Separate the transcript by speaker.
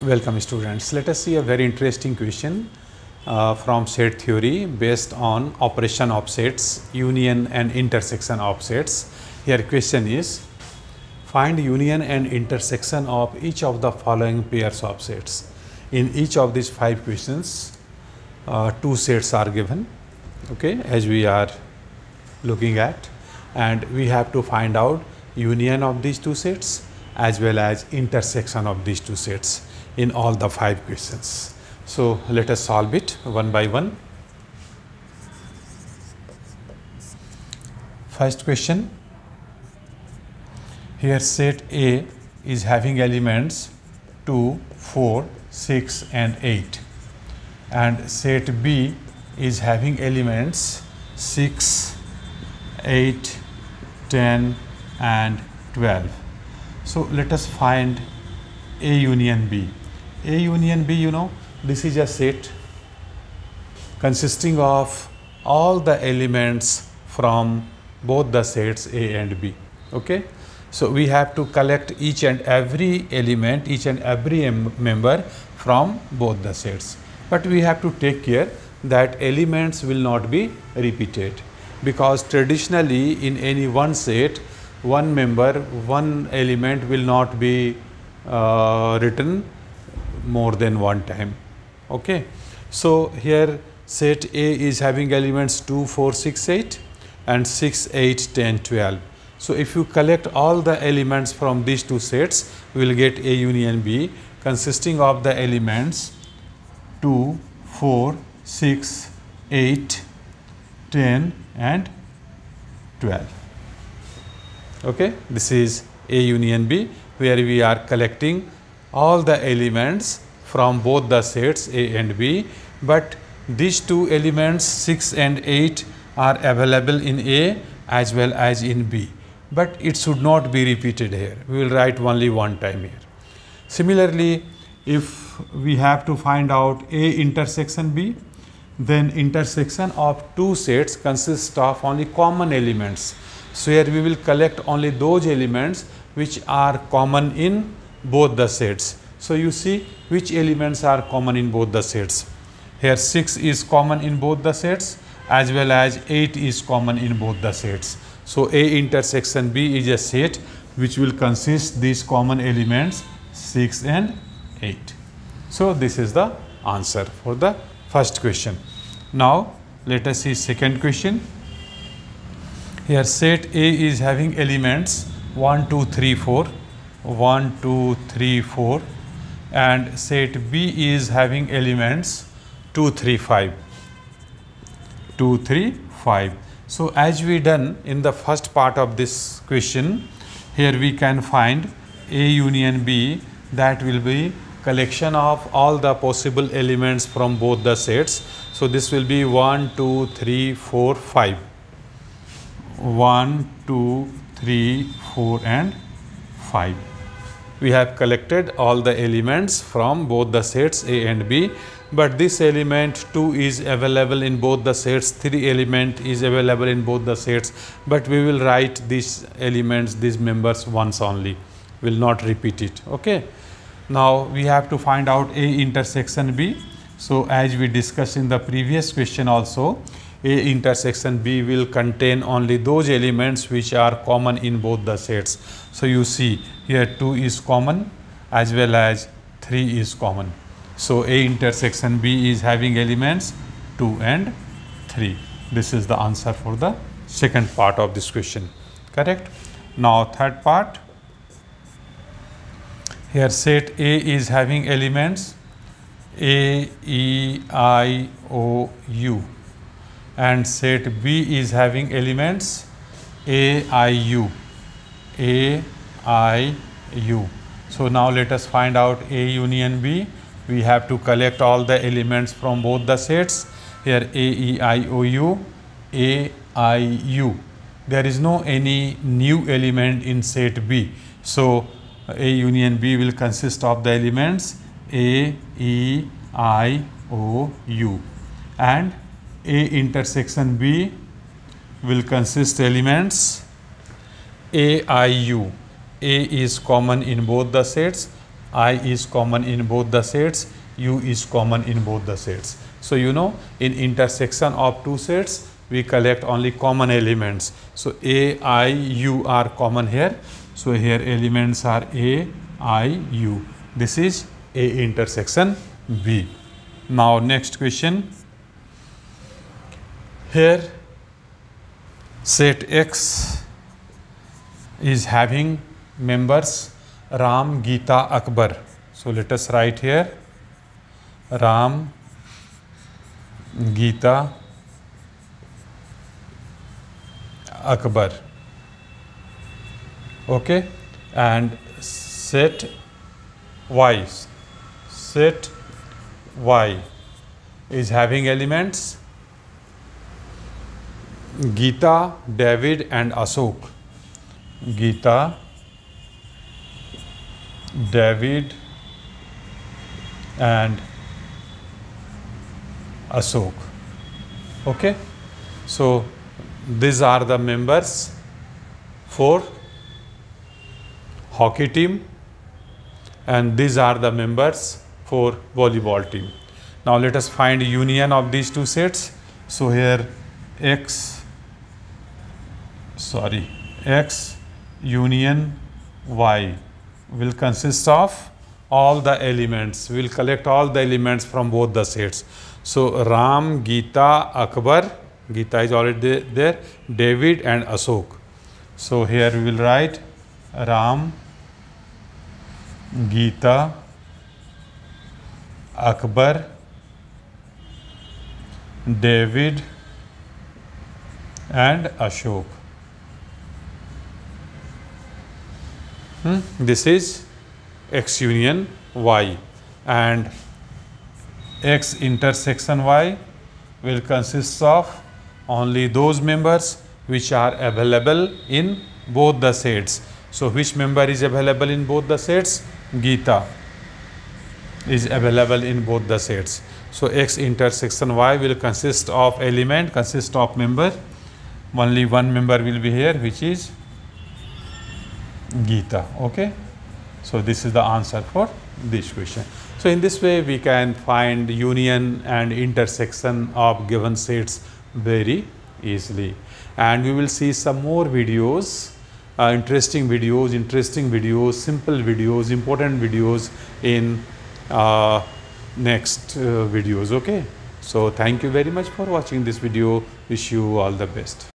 Speaker 1: Welcome students. Let us see a very interesting question from set theory based on operation of sets, union and intersection of sets. Here question is, find union and intersection of each of the following pairs of sets. In each of these 5 questions, 2 sets are given, okay, as we are looking at, and we have to find out union of these 2 sets as well as intersection of these 2 sets in all the 5 questions. So let us solve it one by one. First question, here set A is having elements 2, 4, 6 and 8, and set B is having elements 6, 8, 10 and 12. So let us find A union B. A union B, you know, this is a set consisting of all the elements from both the sets A and B. Okay, so we have to collect each and every element, each and every member from both the sets, but we have to take care that elements will not be repeated, because traditionally in any one set, one member, one element will not be written more than one time. Okay, so here set A is having elements 2, 4, 6, 8 and 6, 8, 10, 12. So if you collect all the elements from these 2 sets, we will get A union B consisting of the elements 2, 4, 6, 8, 10 and 12. Okay, this is A union B, where we are collecting all the elements from both the sets A and B, but these 2 elements 6 and 8 are available in A as well as in B, but it should not be repeated here. We will write only one time here. Similarly, if we have to find out A intersection B, then intersection of 2 sets consists of only common elements. So here we will collect only those elements which are common in both the sets. So you see which elements are common in both the sets. Here 6 is common in both the sets as well as 8 is common in both the sets. So A intersection B is a set which will consist these common elements 6 and 8. So this is the answer for the first question. Now let us see second question. Here set A is having elements 1, 2, 3, 4, 1, 2, 3, 4, and set B is having elements 2, 3, 5, 2, 3, 5. So as we done in the first part of this question, here we can find A union B, that will be collection of all the possible elements from both the sets. So this will be 1, 2, 3, 4, 5. 1, 2, 3, 4 and 5. We have collected all the elements from both the sets A and B, but this element 2 is available in both the sets, 3 element is available in both the sets, but we will write these elements, these members once only, will not repeat it. Okay. Now we have to find out A intersection B. So as we discussed in the previous question also, A intersection B will contain only those elements which are common in both the sets. So you see here 2 is common as well as 3 is common. So A intersection B is having elements 2 and 3. This is the answer for the second part of this question. Correct? Now third part. Here set A is having elements A, E, I, O, U, and set B is having elements A, I, U, A, I, U. So now let us find out A union B. We have to collect all the elements from both the sets. Here A, E, I, O, U, A, I, U. There is no any new element in set B. So A union B will consist of the elements A, E, I, O, U, and A intersection B will consist elements A, I, U. A is common in both the sets, I is common in both the sets, U is common in both the sets. So you know, in intersection of two sets we collect only common elements. So A, I, U are common here. So here elements are A, I, U. This is A intersection B. Now next question. Here set X is having members Ram, Geeta, Akbar. So let us write here Ram, Geeta, Akbar. Okay, and set Y is having elements Geeta, David and Ashok. Geeta, David and Ashok. Okay, so these are the members for hockey team and these are the members for volleyball team. Now let us find union of these two sets. So here X union Y will consist of all the elements. We will collect all the elements from both the sets. So Ram, Geeta, Akbar, Geeta is already there, David and Ashok. So here we will write Ram, Geeta, Akbar, David and Ashok. This is X union Y, and X intersection Y will consist of only those members which are available in both the sets. So which member is available in both the sets? Geeta is available in both the sets. So X intersection Y will consist of member. Only one member will be here, which is Geeta. Okay, so this is the answer for this question. So in this way we can find union and intersection of given sets very easily, and we will see some more videos, interesting videos, simple videos, important videos in next videos. Okay, so thank you very much for watching this video. Wish you all the best.